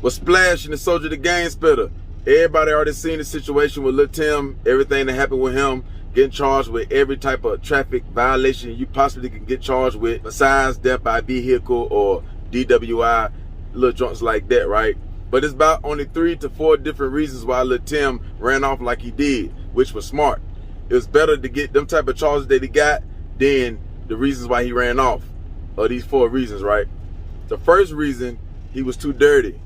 was splashing the soldier the game spitter. Everybody already seen the situation with Lil Tim, everything that happened with him, getting charged with every type of traffic violation you possibly can get charged with, besides death by vehicle or DWI, little joints like that, right? But it's about only 3 to 4 different reasons why Lil Tim ran off like he did, which was smart. It was better to get them type of charges that he got than the reasons why he ran off. Or these 4 reasons, right? The first reason, he was too dirty.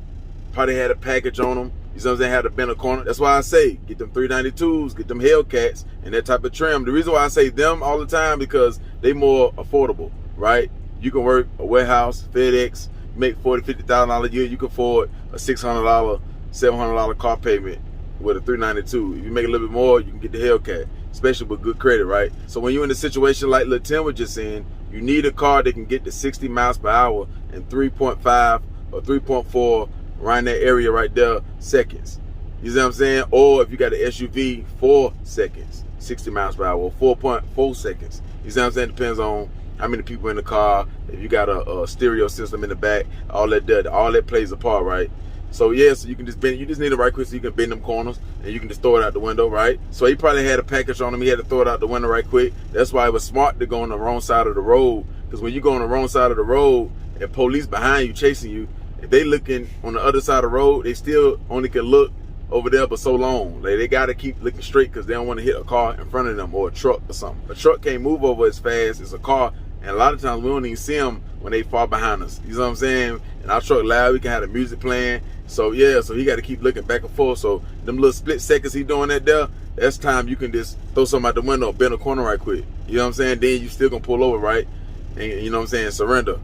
Probably had a package on him. You know what I'm saying? Had to bend a corner. That's why I say, get them 392s, get them Hellcats, and that type of trim. The reason why I say them all the time, because they more affordable, right? You can work a warehouse, FedEx, make $40,000, $50,000 a year. You can afford a $600, $700 car payment with a 392. If you make a little bit more, you can get the Hellcat, especially with good credit, right? So when you're in a situation like Lil Tim was just saying, you need a car that can get to 60 miles per hour in 3.5 or 3.4 around that area right there, seconds. You see what I'm saying? Or if you got an SUV, 4 seconds, 60 miles per hour, 4.4 seconds. You see what I'm saying? Depends on how many people in the car, if you got a stereo system in the back, all that plays a part, right? So yeah, so you can just bend, you just need it right quick so you can bend them corners and you can just throw it out the window, right? So he probably had a package on him, he had to throw it out the window right quick. That's why it was smart to go on the wrong side of the road, because when you go on the wrong side of the road and police behind you chasing you, if they looking on the other side of the road, they still only can look over there but so long. Like, they gotta keep looking straight because they don't want to hit a car in front of them or a truck or something. A truck can't move over as fast as a car, and a lot of times we don't even see them when they far behind us. You know what I'm saying? And our truck loud, we can have the music playing. So yeah, so he got to keep looking back and forth. So them little split seconds he doing that there, that's time you can just throw something out the window, bend a corner right quick. You know what I'm saying? Then you still gonna pull over, right? And you know what I'm saying? Surrender.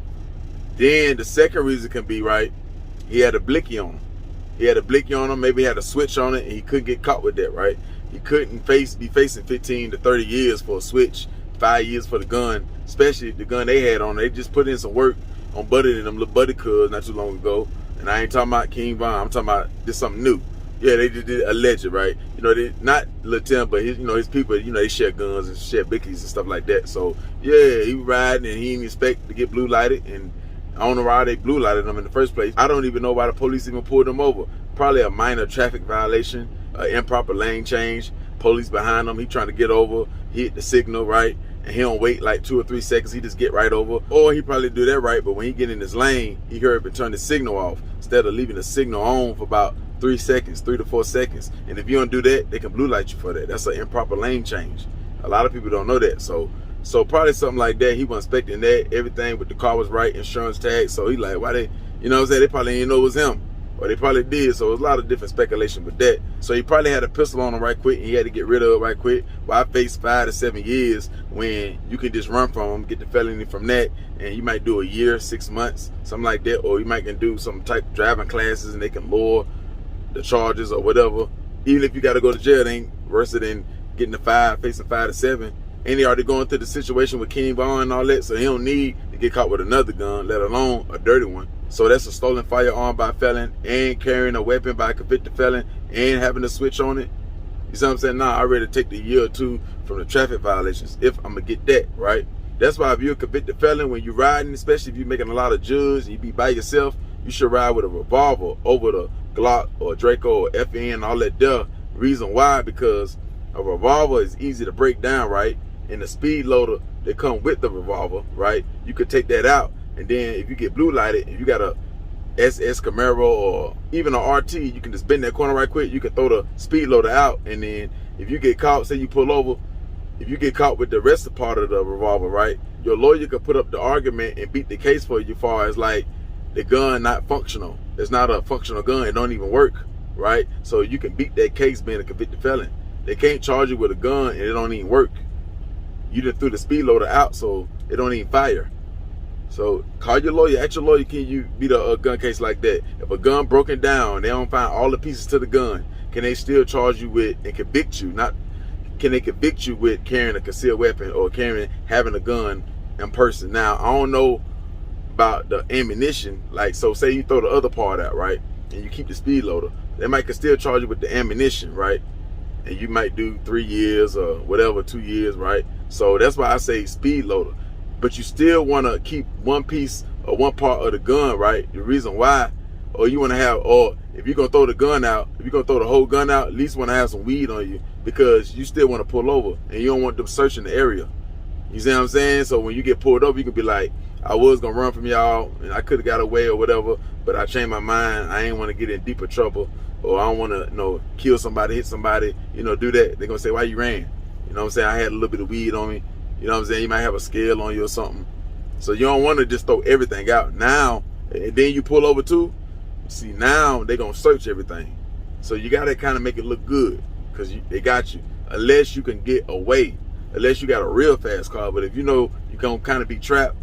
Then the second reason can be, right, he had a blicky on him. He had a blicky on him, maybe he had a switch on it, and he couldn't get caught with that, right? He couldn't be facing 15 to 30 years for a switch, 5 years for the gun, especially the gun they had on. They just put in some work on Buddy and them little Buddy cuz not too long ago. And I ain't talking about King Von, I'm talking about this something new. Yeah, they just did alleged, right? You know, they not Lil Tim, but his, you know, his people, you know, they share guns and share blickies and stuff like that. So yeah, he riding and he didn't expect to get blue lighted, and I don't know why they blue lighted him in the first place. I don't even know why the police even pulled him over. Probably a minor traffic violation, improper lane change, police behind him, he trying to get over, he hit the signal, right? And he don't wait like 2 or 3 seconds, he just get right over. Or he probably do that right, but when he get in his lane, he hurry up and turn the signal off instead of leaving the signal on for about 3 seconds, 3 to 4 seconds. And if you don't do that, they can blue light you for that. That's an improper lane change. A lot of people don't know that. So probably something like that. He wasn't expecting that. Everything with the car was right, insurance tag. So he like, why they, you know what I'm saying? They probably didn't know it was him. Or they probably did. So there's a lot of different speculation with that. So he probably had a pistol on him right quick and he had to get rid of it right quick. Well, I faced 5 to 7 years when you can just run from him, get the felony from that, and you might do a year, 6 months, something like that. Or you might can do some type of driving classes and they can lower the charges or whatever. Even if you got to go to jail, it ain't worse than getting the 5, facing 5 to 7. And he already going through the situation with King Von and all that, so he don't need to get caught with another gun, let alone a dirty one. So that's a stolen firearm by a felon and carrying a weapon by a convicted felon and having a switch on it. You see what I'm saying? Nah, I'd rather take the year or 2 from the traffic violations if I'm gonna get that, right? That's why if you're a convicted felon, when you're riding, especially if you're making a lot of jugs and you be by yourself, you should ride with a revolver over the Glock or Draco or FN and all that there. Reason why, because a revolver is easy to break down, right? And the speed loader that come with the revolver, right? You could take that out, and then if you get blue lighted, if you got a SS Camaro or even a RT, you can just bend that corner right quick. You can throw the speed loader out, and then if you get caught, say you pull over, if you get caught with the rest of part of the revolver, right? Your lawyer could put up the argument and beat the case for you, far as like the gun not functional. It's not a functional gun. It don't even work, right? So you can beat that case being a convicted felon. They can't charge you with a gun and it don't even work. You done threw the speed loader out, so it don't even fire. So call your lawyer, ask your lawyer, can you beat a gun case like that? If a gun broken down, they don't find all the pieces to the gun, can they still charge you with and convict you? Not can they convict you with carrying a concealed weapon or having a gun in person? Now, I don't know about the ammunition. Like, so say you throw the other part out, right? And you keep the speed loader, they might can still charge you with the ammunition, right? And you might do 3 years or whatever, 2 years, right? So that's why I say speed loader. But you still want to keep one piece or one part of the gun, right? The reason why or you want to have, or if you're gonna throw the gun out, if you're gonna throw the whole gun out, at least want to have some weed on you, because you still want to pull over and you don't want them searching the area. You see what I'm saying? So when you get pulled over, you can be like, I was gonna run from y'all and I could have got away or whatever, but I changed my mind. I ain't want to get in deeper trouble, or I don't want to, kill somebody, hit somebody, do that. They're gonna say, why you ran? You know what I'm saying? I had a little bit of weed on me. You know what I'm saying? You might have a scale on you or something. So you don't want to just throw everything out. Now, and then you pull over too, see, now they're gonna search everything. So you gotta kind of make it look good, because they got you. Unless you can get away, unless you got a real fast car. But if you know you're gonna kind of be trapped,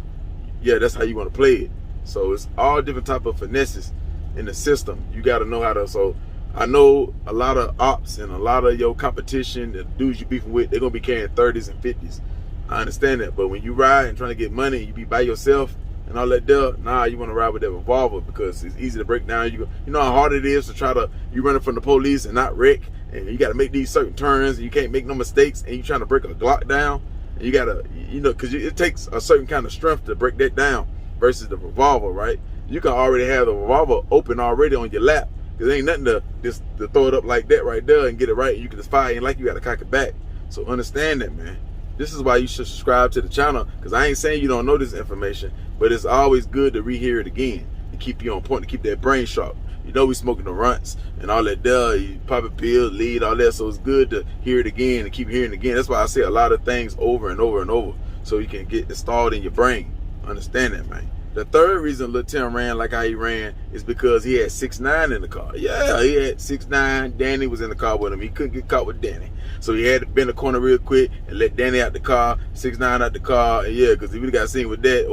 yeah, that's how you want to play it. So it's all different type of finesses in the system. You got to know how to. So I know a lot of ops and a lot of your competition, the dudes you beefing with, they're gonna be carrying 30s and 50s. I understand that, but when you ride and trying to get money, you be by yourself and all that there, nah, you want to ride with that revolver, because it's easy to break down. You know how hard it is to try to, you running from the police and not wreck, and you got to make these certain turns, and you can't make no mistakes, and you trying to break a Glock down, and you got to, because it takes a certain kind of strength to break that down versus the revolver, right? You can already have the revolver open already on your lap, because there ain't nothing to just to throw it up like that right there and get it right. You can just fire, and like you got to cock it back. So understand that, man. This is why you should subscribe to the channel, because I ain't saying you don't know this information, but it's always good to rehear it again to keep you on point, to keep that brain sharp. We smoking the runts and all that there, you pop a pill, lead, all that, so it's good to hear it again and keep hearing it again. That's why I say a lot of things over and over and over, so you can get installed in your brain. Understand that, man. The third reason Lil Tim ran like how he ran is because he had 6ix9ine in the car. Yeah, he had 6ix9ine. Danny was in the car with him. He couldn't get caught with Danny, so he had to bend the corner real quick and let Danny out the car, 6ix9ine out the car. And yeah, because if he got seen with that,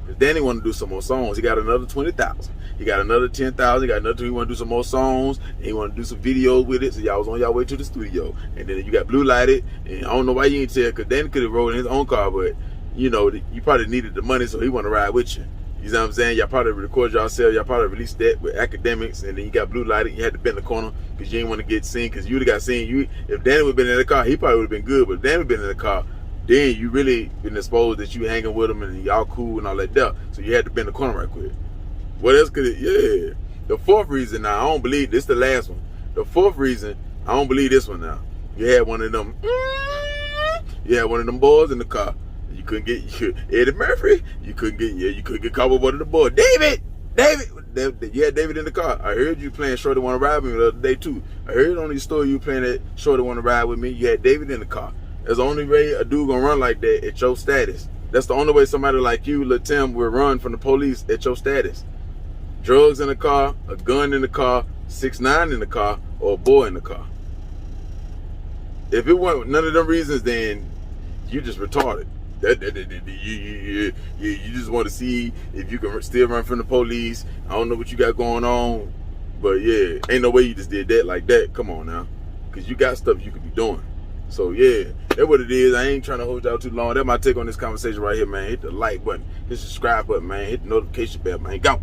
if Danny wanted to do some more songs, he got another 20,000. He got another 10,000. He got another. He want to do some more songs, and he want to do some videos with it. So y'all was on y'all way to the studio, and then you got blue lighted. And I don't know why you ain't tell, because Danny could have rode in his own car, but you probably needed the money, so he want to ride with you. You know what I'm saying? Y'all probably recorded yourself. Y'all probably released that with academics, and then you got blue lighted. You had to bend the corner because you didn't want to get seen, because you would have got seen. If Danny would have been in the car, he probably would have been good. But if Danny would have been in the car, then you really been exposed that you hanging with him and y'all cool and all that stuff. So you had to bend the corner right quick. What else could it? Yeah. The fourth reason now, I don't believe this. The last one. The fourth reason, I don't believe this one now. You had one of them. You had one of them boys in the car. You couldn't get Eddie Murphy. You couldn't get caught with one of the boys. David. You had David in the car. I heard you playing Shorty Wanna Ride With Me the other day too. I heard on these stories you playing that Shorty Wanna Ride With Me. You had David in the car. That's the only way a dude gonna run like that at your status. That's the only way somebody like you, Lil Tim, will run from the police at your status. Drugs in the car, a gun in the car, 6ix9ine in the car, or a boy in the car. If it wasn't none of them reasons, then you just retarded. You just want to see if you can still run from the police. I don't know what you got going on, but yeah, ain't no way you just did that like that. Come on now, because you got stuff you could be doing. So yeah, that's what it is. I ain't trying to hold y'all too long. That's my take on this conversation right here, man. Hit the like button, hit the subscribe button, man. Hit the notification bell, man. Go.